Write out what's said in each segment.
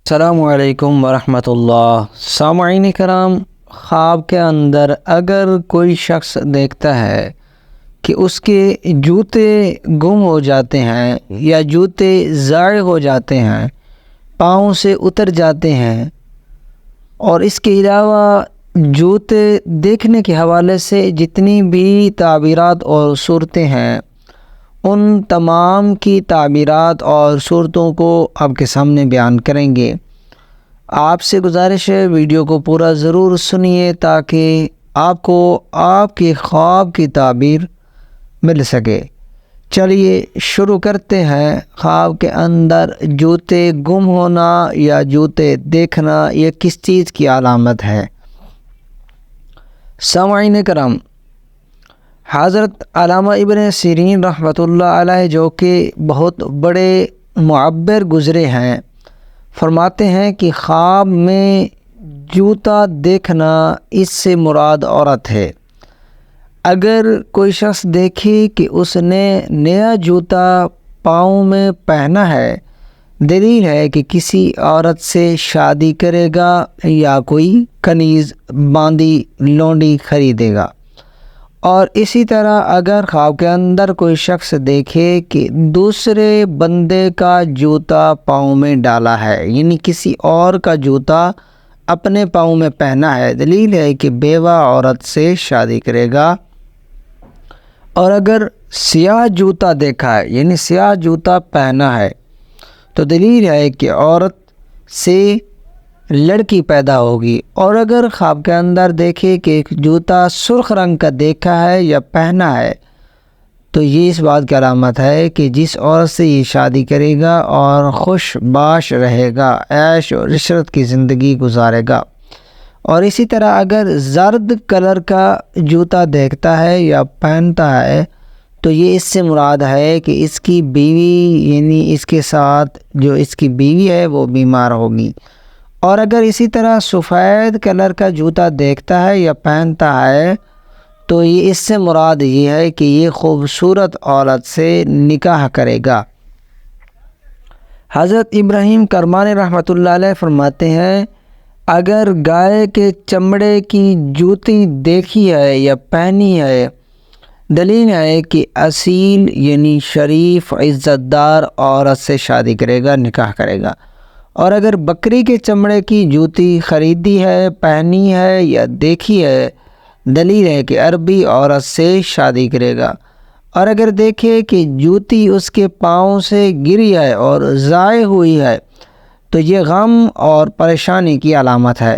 السلام علیکم ورحمۃ اللہ۔ سامعین کرام، خواب کے اندر اگر کوئی شخص دیکھتا ہے کہ اس کے جوتے گم ہو جاتے ہیں یا جوتے ضائع ہو جاتے ہیں، پاؤں سے اتر جاتے ہیں، اور اس کے علاوہ جوتے دیکھنے کے حوالے سے جتنی بھی تعبیرات اور صورتیں ہیں، ان تمام کی تعبیرات اور صورتوں کو آپ کے سامنے بیان کریں گے۔ آپ سے گزارش ہے ویڈیو کو پورا ضرور سنیے تاکہ آپ کو آپ کے خواب کی تعبیر مل سکے۔ چلیے شروع کرتے ہیں۔ خواب کے اندر جوتے گم ہونا یا جوتے دیکھنا یہ کس چیز کی علامت ہے؟ سامعین کرام، حضرت علامہ ابن سیرین رحمۃ اللہ علیہ جو کہ بہت بڑے معبر گزرے ہیں، فرماتے ہیں کہ خواب میں جوتا دیکھنا اس سے مراد عورت ہے۔ اگر کوئی شخص دیکھے کہ اس نے نیا جوتا پاؤں میں پہنا ہے، دلیل ہے کہ کسی عورت سے شادی کرے گا یا کوئی کنیز باندی لونڈی خریدے گا۔ اور اسی طرح اگر خواب کے اندر کوئی شخص دیکھے کہ دوسرے بندے کا جوتا پاؤں میں ڈالا ہے، یعنی کسی اور کا جوتا اپنے پاؤں میں پہنا ہے، دلیل ہے کہ بیوہ عورت سے شادی کرے گا۔ اور اگر سیاہ جوتا دیکھا ہے، یعنی سیاہ جوتا پہنا ہے، تو دلیل ہے کہ عورت سے لڑکی پیدا ہوگی۔ اور اگر خواب کے اندر دیکھے کہ ایک جوتا سرخ رنگ کا دیکھا ہے یا پہنا ہے، تو یہ اس بات کی علامت ہے کہ جس عورت سے یہ شادی کرے گا اور خوش باش رہے گا، عیش اور عشرت کی زندگی گزارے گا۔ اور اسی طرح اگر زرد کلر کا جوتا دیکھتا ہے یا پہنتا ہے، تو یہ اس سے مراد ہے کہ اس کی بیوی، یعنی اس کے ساتھ جو اس کی بیوی ہے وہ بیمار ہوگی۔ اور اگر اسی طرح سفید کلر کا جوتا دیکھتا ہے یا پہنتا ہے، تو یہ اس سے مراد یہ ہے کہ یہ خوبصورت عورت سے نکاح کرے گا۔ حضرت ابراہیم کرمانی رحمۃ اللہ علیہ فرماتے ہیں، اگر گائے کے چمڑے کی جوتی دیکھی ہے یا پہنی ہے، دلیل ہے کہ اصیل یعنی شریف عزت دار عورت سے شادی کرے گا، نکاح کرے گا۔ اور اگر بکری کے چمڑے کی جوتی خریدی ہے، پہنی ہے یا دیکھی ہے، دلیل ہے کہ عربی عورت سے شادی کرے گا۔ اور اگر دیکھے کہ جوتی اس کے پاؤں سے گری ہے اور ضائع ہوئی ہے، تو یہ غم اور پریشانی کی علامت ہے۔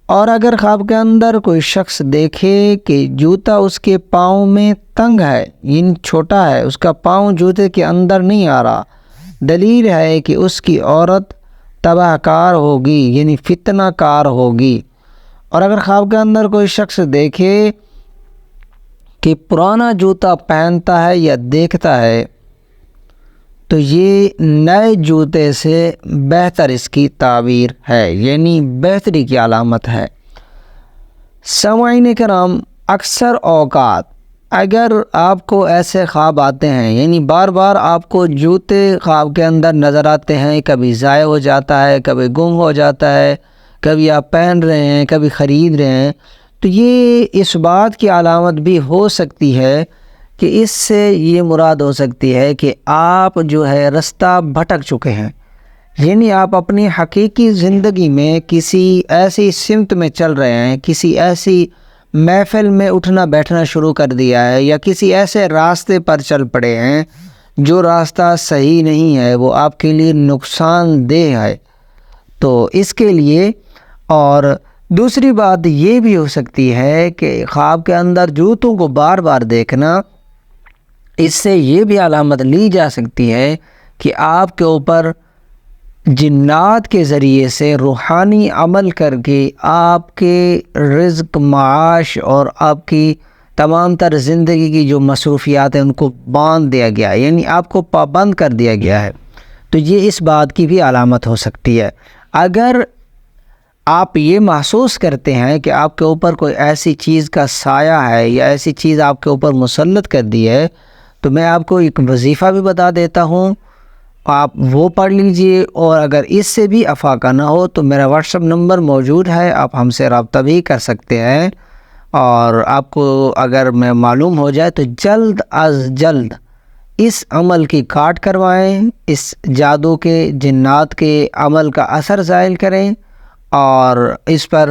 اور اگر خواب کے اندر کوئی شخص دیکھے کہ جوتا اس کے پاؤں میں تنگ ہے، یعنی چھوٹا ہے، اس کا پاؤں جوتے کے اندر نہیں آ رہا، دلیل ہے کہ اس کی عورت تباہ کار ہوگی، یعنی فتنہ کار ہوگی۔ اور اگر خواب کے اندر کوئی شخص دیکھے کہ پرانا جوتا پہنتا ہے یا دیکھتا ہے، تو یہ نئے جوتے سے بہتر اس کی تعبیر ہے، یعنی بہتری کی علامت ہے۔ سامعین کرام، اکثر اوقات اگر آپ کو ایسے خواب آتے ہیں، یعنی بار بار آپ کو جوتے خواب کے اندر نظر آتے ہیں، کبھی ضائع ہو جاتا ہے، کبھی گم ہو جاتا ہے، کبھی آپ پہن رہے ہیں، کبھی خرید رہے ہیں، تو یہ اس بات کی علامت بھی ہو سکتی ہے کہ اس سے یہ مراد ہو سکتی ہے کہ آپ جو ہے رستہ بھٹک چکے ہیں، یعنی آپ اپنی حقیقی زندگی میں کسی ایسی سمت میں چل رہے ہیں، کسی ایسی محفل میں اٹھنا بیٹھنا شروع کر دیا ہے، یا کسی ایسے راستے پر چل پڑے ہیں جو راستہ صحیح نہیں ہے، وہ آپ کے لیے نقصان دہ ہے۔ تو اس کے لیے، اور دوسری بات یہ بھی ہو سکتی ہے کہ خواب کے اندر جوتوں کو بار بار دیکھنا، اس سے یہ بھی علامت لی جا سکتی ہے کہ آپ کے اوپر جنات کے ذریعے سے روحانی عمل کر کے آپ کے رزق، معاش اور آپ کی تمام تر زندگی کی جو مصروفیات ہیں ان کو باندھ دیا گیا ہے، یعنی آپ کو پابند کر دیا گیا ہے۔ تو یہ اس بات کی بھی علامت ہو سکتی ہے۔ اگر آپ یہ محسوس کرتے ہیں کہ آپ کے اوپر کوئی ایسی چیز کا سایہ ہے یا ایسی چیز آپ کے اوپر مسلط کر دی ہے، تو میں آپ کو ایک وظیفہ بھی بتا دیتا ہوں۔ آپ وہ پڑھ لیجئے، اور اگر اس سے بھی افاقہ نہ ہو تو میرا واٹس ایپ نمبر موجود ہے، آپ ہم سے رابطہ بھی کر سکتے ہیں، اور آپ کو اگر میں معلوم ہو جائے تو جلد از جلد اس عمل کی کاٹ کروائیں، اس جادو کے جنات کے عمل کا اثر زائل کریں، اور اس پر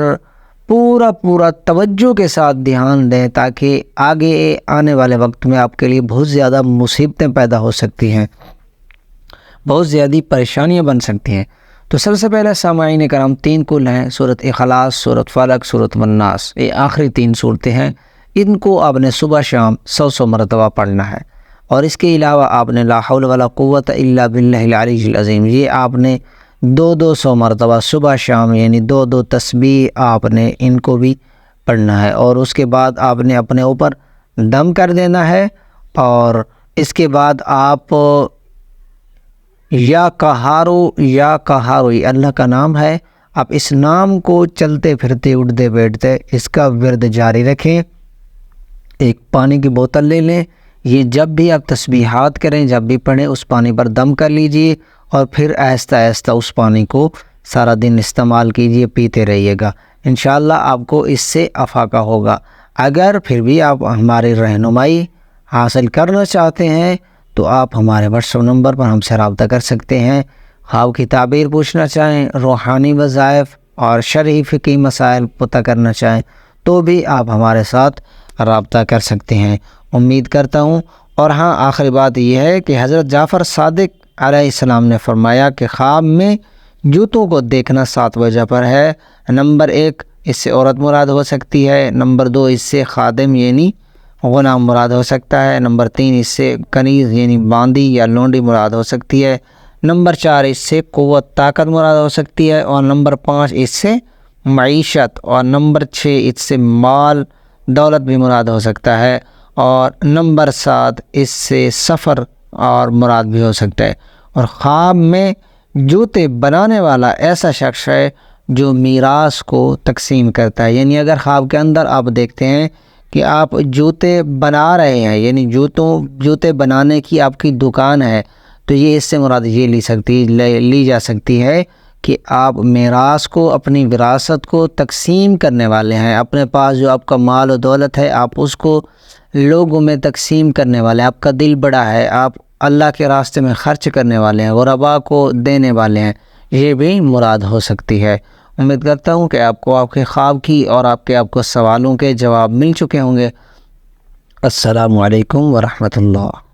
پورا توجہ کے ساتھ دھیان دیں، تاکہ آگے آنے والے وقت میں آپ کے لیے بہت زیادہ مصیبتیں پیدا ہو سکتی ہیں، بہت زیادہ پریشانیاں بن سکتی ہیں۔ تو سب سے پہلے سامعین کرام 3 کل ہیں، سورۃ اخلاص، سورۃ فلق، سورۃ الناس، یہ آخری 3 صورتیں ہیں، ان کو آپ نے صبح شام 100 مرتبہ پڑھنا ہے، اور اس کے علاوہ آپ نے لا حول ولا قوت الا باللہ العلی العظیم، یہ آپ نے 200 مرتبہ صبح شام، یعنی 2 تسبیح آپ نے ان کو بھی پڑھنا ہے، اور اس کے بعد آپ نے اپنے اوپر دم کر دینا ہے، اور اس کے بعد آپ یا قہارو یہ اللہ کا نام ہے، آپ اس نام کو چلتے پھرتے اٹھتے بیٹھتے اس کا ورد جاری رکھیں۔ ایک پانی کی بوتل لے لیں، یہ جب بھی آپ تسبیحات کریں، جب بھی پڑھیں، اس پانی پر دم کر لیجئے، اور پھر آہستہ آہستہ اس پانی کو سارا دن استعمال کیجئے، پیتے رہیے گا، انشاءاللہ آپ کو اس سے افاقہ ہوگا۔ اگر پھر بھی آپ ہماری رہنمائی حاصل کرنا چاہتے ہیں تو آپ ہمارے واٹس ایپ نمبر پر ہم سے رابطہ کر سکتے ہیں، خواب کی تعبیر پوچھنا چاہیں، روحانی وظائف اور شرعی فقہی مسائل پتہ کرنا چاہیں تو بھی آپ ہمارے ساتھ رابطہ کر سکتے ہیں، امید کرتا ہوں۔ اور ہاں، آخری بات یہ ہے کہ حضرت جعفر صادق علیہ السلام نے فرمایا کہ خواب میں جوتوں کو دیکھنا 7 وجہ پر ہے۔ نمبر 1، اس سے عورت مراد ہو سکتی ہے، نمبر 2، اس سے خادم یعنی غلام مراد ہو سکتا ہے، نمبر 3، اس سے کنیز یعنی باندی یا لونڈی مراد ہو سکتی ہے، نمبر 4، اس سے قوت طاقت مراد ہو سکتی ہے، اور نمبر 5، اس سے معیشت، اور نمبر 6، اس سے مال دولت بھی مراد ہو سکتا ہے، اور نمبر 7، اس سے سفر اور مراد بھی ہو سکتا ہے۔ اور خواب میں جوتے بنانے والا ایسا شخص ہے جو میراث کو تقسیم کرتا ہے، یعنی اگر خواب کے اندر آپ دیکھتے ہیں کہ آپ جوتے بنا رہے ہیں، یعنی جوتے بنانے کی آپ کی دکان ہے، تو یہ اس سے مراد یہ لی جا سکتی ہے کہ آپ میراث کو، اپنی وراثت کو تقسیم کرنے والے ہیں، اپنے پاس جو آپ کا مال و دولت ہے آپ اس کو لوگوں میں تقسیم کرنے والے ہیں، آپ کا دل بڑا ہے، آپ اللہ کے راستے میں خرچ کرنے والے ہیں، غرباء کو دینے والے ہیں، یہ بھی مراد ہو سکتی ہے۔ امید کرتا ہوں کہ آپ کو آپ کے خواب کی اور آپ کو سوالوں کے جواب مل چکے ہوں گے۔ السلام علیکم ورحمۃ اللہ۔